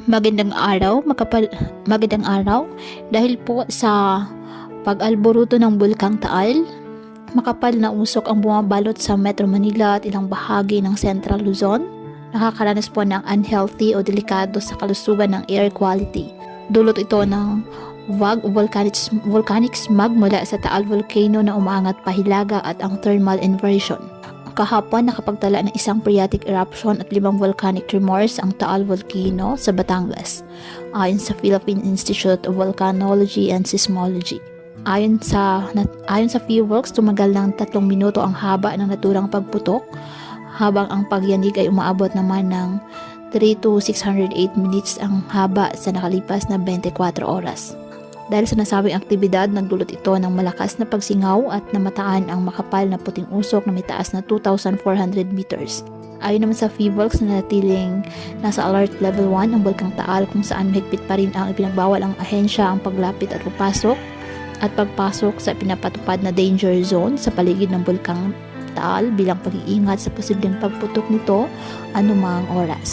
Magandang araw. Dahil po sa pag-alboruto ng Bulkang Taal, makapal na usok ang bumabalot sa Metro Manila at ilang bahagi ng Central Luzon. Nakakaranas po ng unhealthy o delikado sa kalusugan ng air quality. Dulot ito ng volcanic smog mula sa Taal Volcano na umaangat pa Hilaga at ang thermal inversion. Kahapon nakapagtala ng isang phreatic eruption at 5 volcanic tremors ang Taal Volcano sa Batangas, ayon sa Philippine Institute of Volcanology and Seismology. Ayon sa PHIVOLCS, tumagal ng 3 minuto ang haba ng naturang pagputok, habang ang pagyanig ay umaabot naman ng 3 to 608 minutes ang haba sa nakalipas na 24 oras. Dahil sa nasabing aktibidad, nagdulot ito ng malakas na pagsingaw at namataan ang makapal na puting usok na may taas na 2,400 meters. Ayon naman sa PHIVOLCS, na natiling nasa alert level 1 ang Bulkang Taal, kung saan mahigpit pa rin ang ipinagbawal ang ahensya ang paglapit at pagpasok sa pinapatupad na danger zone sa paligid ng Bulkang Taal bilang pag-iingat sa posibleng pagputok nito anumang oras.